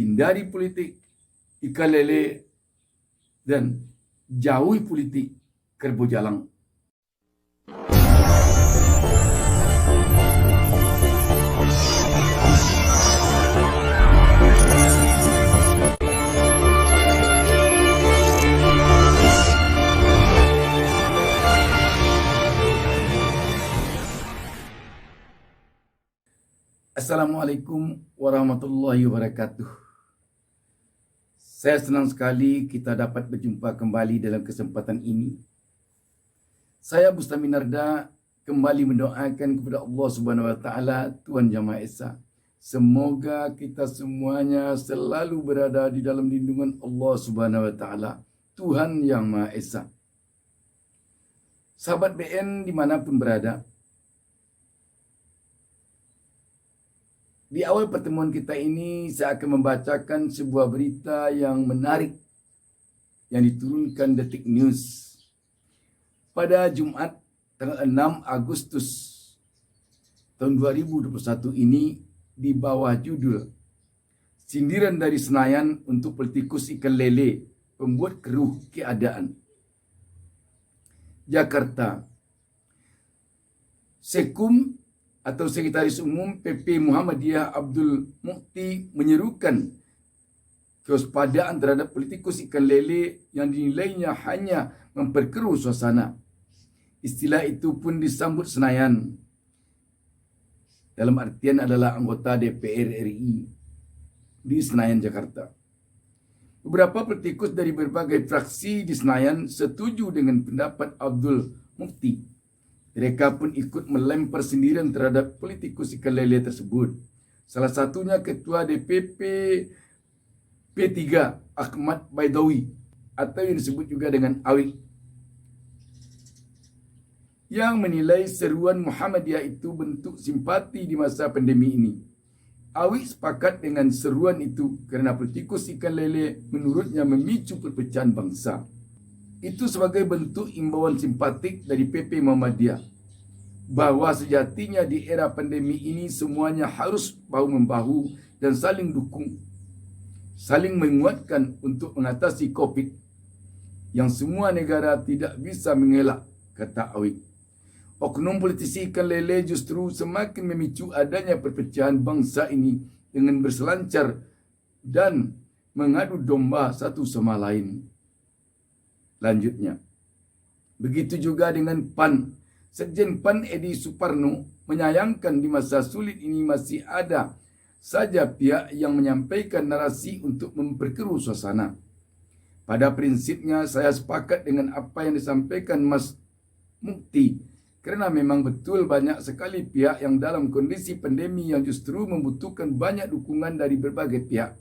hindari politik ikan lele, dan jauhi politik kerbau jalang. Assalamualaikum warahmatullahi wabarakatuh. Saya senang sekali kita dapat berjumpa kembali dalam kesempatan ini. Saya Bustami Narda kembali mendoakan kepada Allah Subhanahu wa taala, Tuhan Yang Maha Esa. Semoga kita semuanya selalu berada di dalam lindungan Allah Subhanahu wa taala, Tuhan Yang Maha Esa. Sahabat BN dimanapun berada, di awal pertemuan kita ini, saya akan membacakan sebuah berita yang menarik yang diturunkan Detik News pada Jumat tanggal 6 Agustus tahun 2021 ini di bawah judul "Sindiran dari Senayan untuk Politikus Ikan Lele Pembuat Keruh Keadaan". Jakarta. Sekum atau Sekretaris Umum PP Muhammadiyah Abdul Mukti menyerukan kewaspadaan terhadap politikus ikan lele yang dinilainya hanya memperkeruh suasana. Istilah itu pun disambut Senayan, dalam artian adalah anggota DPR RI di Senayan, Jakarta. Beberapa politikus dari berbagai fraksi di Senayan setuju dengan pendapat Abdul Mukti. Mereka pun ikut melempar sindiran terhadap politikus ikan lele tersebut. Salah satunya Ketua DPP P3 Ahmad Baidawi atau yang disebut juga dengan Awik, yang menilai seruan Muhammadiyah itu bentuk simpati di masa pandemi ini. Awik sepakat dengan seruan itu kerana politikus ikan lele menurutnya memicu perpecahan bangsa. Itu sebagai bentuk imbauan simpatik dari PP Muhammadiyah bahawa sejatinya di era pandemi ini semuanya harus bahu-membahu dan saling dukung, saling menguatkan untuk mengatasi COVID yang semua negara tidak bisa mengelak, kata Awik. Oknum politisi ikan lele justru semakin memicu adanya perpecahan bangsa ini dengan berselancar dan mengadu domba satu sama lain. Lanjutnya, begitu juga dengan PAN. Sekjen PAN Edi Suparno menyayangkan di masa sulit ini masih ada saja pihak yang menyampaikan narasi untuk memperkeruh suasana. Pada prinsipnya saya sepakat dengan apa yang disampaikan Mas Mukti, kerana memang betul banyak sekali pihak yang dalam kondisi pandemi yang justru membutuhkan banyak dukungan dari berbagai pihak.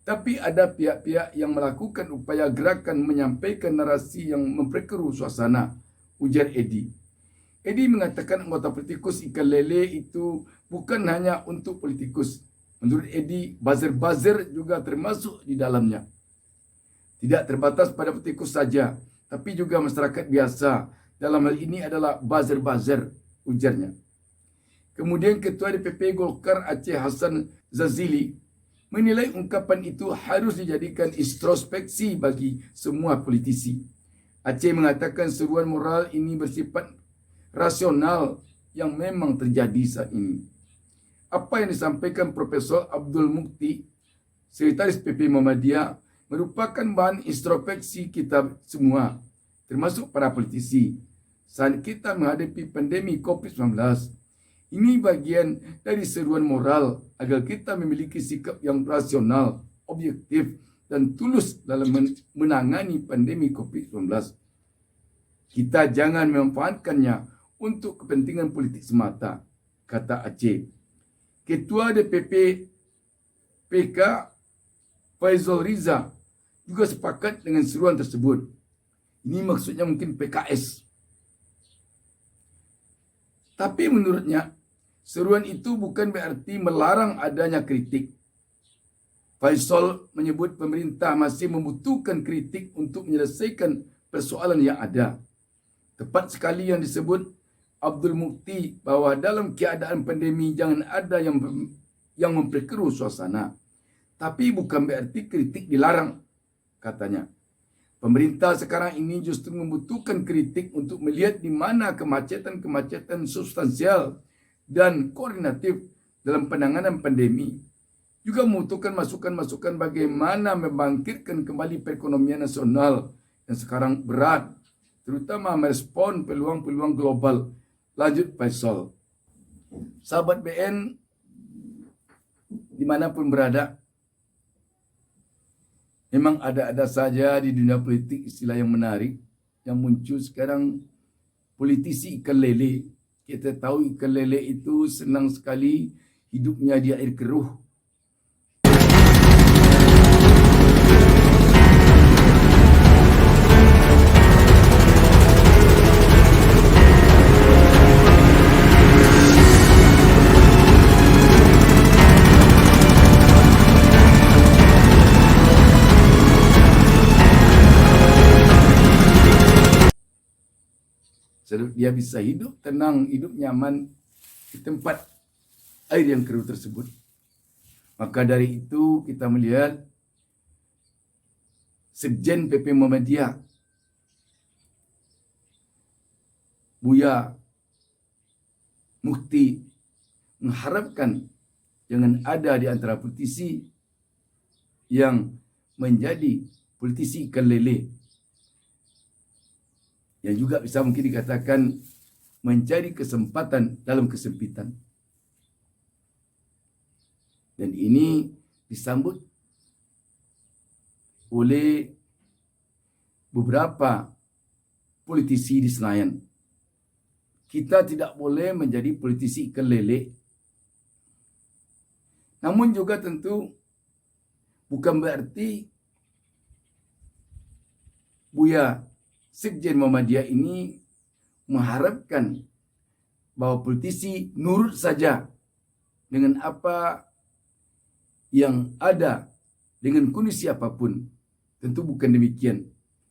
Tapi ada pihak-pihak yang melakukan upaya gerakan menyampaikan narasi yang memperkeruh suasana, ujar Edi. Edi mengatakan anggota politikus ikan lele itu bukan hanya untuk politikus. Menurut Edi, buzzer-buzzer juga termasuk di dalamnya. Tidak terbatas pada politikus saja, tapi juga masyarakat biasa. Dalam hal ini adalah buzzer-buzzer, ujarnya. Kemudian Ketua DPP Golkar Aceh Hassan Zazili menilai ungkapan itu harus dijadikan introspeksi bagi semua politisi. Aceh mengatakan seruan moral ini bersifat rasional yang memang terjadi saat ini. Apa yang disampaikan Profesor Abdul Mukti, Sekretaris PP Muhammadiyah, merupakan bahan introspeksi kita semua, termasuk para politisi, saat kita menghadapi pandemi COVID-19. Ini bagian dari seruan moral agar kita memiliki sikap yang rasional, objektif dan tulus dalam menangani pandemi COVID-19. Kita jangan memanfaatkannya untuk kepentingan politik semata, kata Aceh. Ketua DPP PK Faizal Riza juga sepakat dengan seruan tersebut. Ini maksudnya mungkin PKS. Tapi menurutnya, seruan itu bukan berarti melarang adanya kritik. Faisal menyebut pemerintah masih membutuhkan kritik untuk menyelesaikan persoalan yang ada. Tepat sekali yang disebut Abdul Mukti bahawa dalam keadaan pandemi jangan ada yang memperkeruh suasana. Tapi bukan berarti kritik dilarang, katanya. Pemerintah sekarang ini justru membutuhkan kritik untuk melihat di mana kemacetan-kemacetan substansial dan koordinatif dalam penanganan pandemi. Juga membutuhkan masukan-masukan bagaimana membangkitkan kembali perekonomian nasional yang sekarang berat, terutama merespon peluang-peluang global. Lanjut Faisal. Sahabat BN dimanapun berada, memang ada-ada saja di dunia politik istilah yang menarik yang muncul sekarang, politisi ikan lele. Kita tahu ikan lele itu senang sekali hidupnya di air keruh. Dia bisa hidup tenang, hidup nyaman di tempat air yang keruh tersebut. Maka dari itu kita melihat Sekjen PP Muhammadiyah Buya Mukti mengharapkan jangan ada di antara politisi yang menjadi politisi ikan lele, yang juga bisa mungkin dikatakan mencari kesempatan dalam kesempitan. Dan ini disambut oleh beberapa politisi di Senayan. Kita tidak boleh menjadi politisi ikan lele. Namun juga tentu bukan berarti Buya Sekjen Muhammadiyah ini mengharapkan bahwa politisi nurut saja dengan apa yang ada dengan kondisi apapun. Tentu bukan demikian.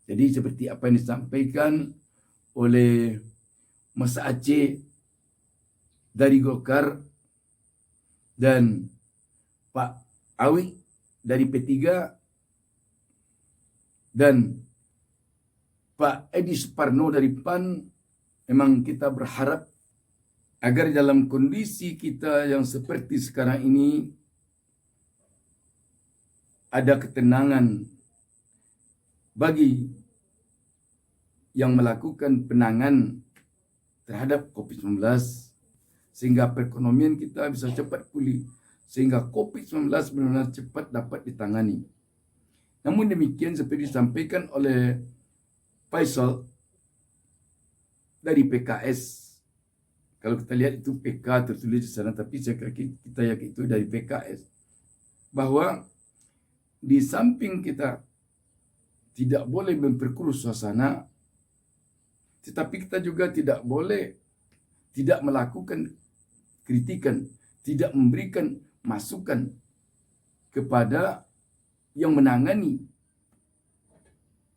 Jadi seperti apa yang disampaikan oleh Mas Aceh dari Golkar dan Pak Awi dari P3 dan Pak Edi Suparno dari PAN, memang kita berharap agar dalam kondisi kita yang seperti sekarang ini ada ketenangan bagi yang melakukan penanganan terhadap COVID-19, sehingga perekonomian kita bisa cepat pulih, sehingga COVID-19 benar-benar cepat dapat ditangani. Namun demikian seperti disampaikan oleh Faisal dari PKS, kalau kita lihat itu PK tertulis di sana, tapi saya kira kita yakin itu dari PKS, bahwa di samping kita tidak boleh memperkeruh suasana, tetapi kita juga tidak boleh tidak melakukan kritikan, tidak memberikan masukan kepada yang menangani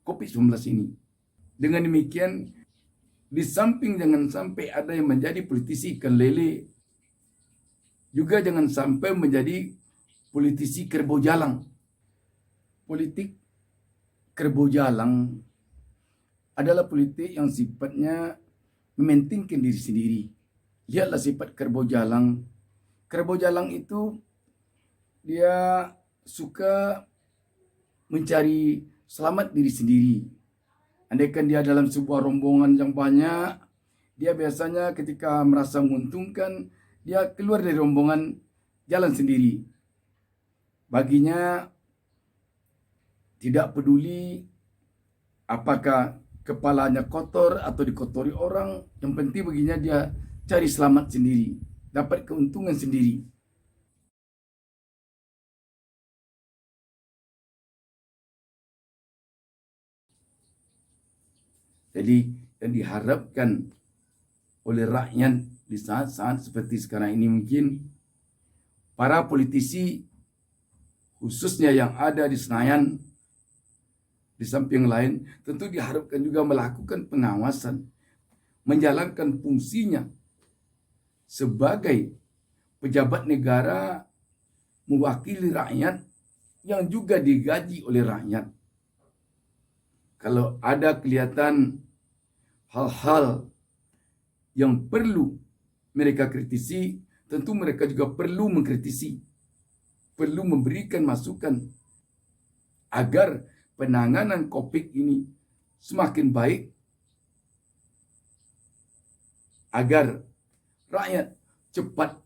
COVID-19 ini. Dengan demikian, di samping jangan sampai ada yang menjadi politisi ikan lele, juga jangan sampai menjadi politisi kerbau jalang. Politik kerbau jalang adalah politik yang sifatnya mementingkan diri sendiri. Lihatlah sifat kerbau jalang. Kerbau jalang itu dia suka mencari selamat diri sendiri. Andaikan dia dalam sebuah rombongan yang banyak, dia biasanya ketika merasa menguntungkan, dia keluar dari rombongan, jalan sendiri. Baginya tidak peduli apakah kepalanya kotor atau dikotori orang, yang penting baginya dia cari selamat sendiri, dapat keuntungan sendiri. Jadi yang diharapkan oleh rakyat di saat-saat seperti sekarang ini, mungkin para politisi khususnya yang ada di Senayan, di samping lain tentu diharapkan juga melakukan pengawasan, menjalankan fungsinya sebagai pejabat negara mewakili rakyat yang juga digaji oleh rakyat. Kalau ada kelihatan hal-hal yang perlu mereka kritisi, tentu mereka juga perlu mengkritisi, perlu memberikan masukan agar penanganan COVID ini semakin baik, agar rakyat cepat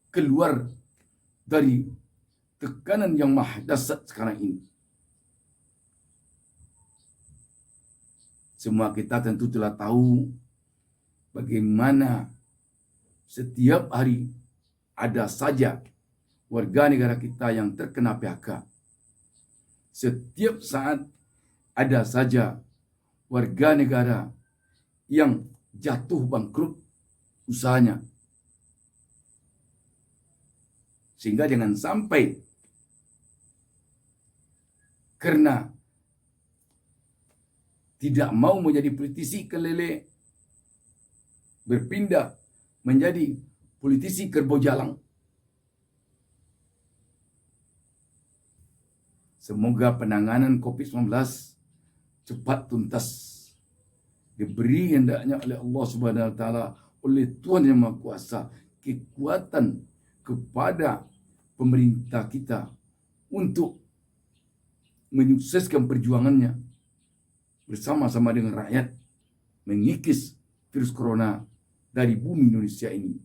keluar dari tekanan yang maha dahsyat sekarang ini. Semua kita tentu telah tahu bagaimana setiap hari ada saja warga negara kita yang terkena PHK. Setiap saat ada saja warga negara yang jatuh bangkrut usahanya. Sehingga jangan sampai karena tidak mau menjadi politisi kelele, berpindah menjadi politisi kerbau jalang. Semoga penanganan COVID-19 cepat tuntas. Diberi hendaknya oleh Allah Subhanahu Wa Taala, oleh Tuhan Yang Maha Kuasa, kekuatan kepada pemerintah kita untuk menyukseskan perjuangannya bersama-sama dengan rakyat mengikis virus corona dari bumi Indonesia ini.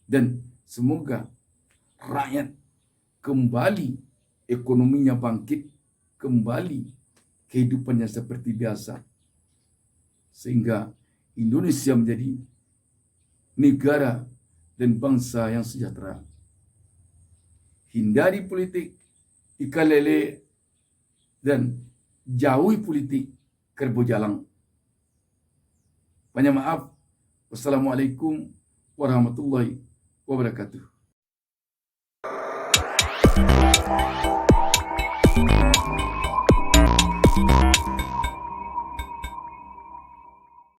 Dan semoga rakyat kembali ekonominya bangkit, kembali kehidupannya seperti biasa, sehingga Indonesia menjadi negara dan bangsa yang sejahtera. Hindari politik ikan lele dan jauhi politik kerbau jalang. Banyak maaf. Wassalamualaikum warahmatullahi wabarakatuh.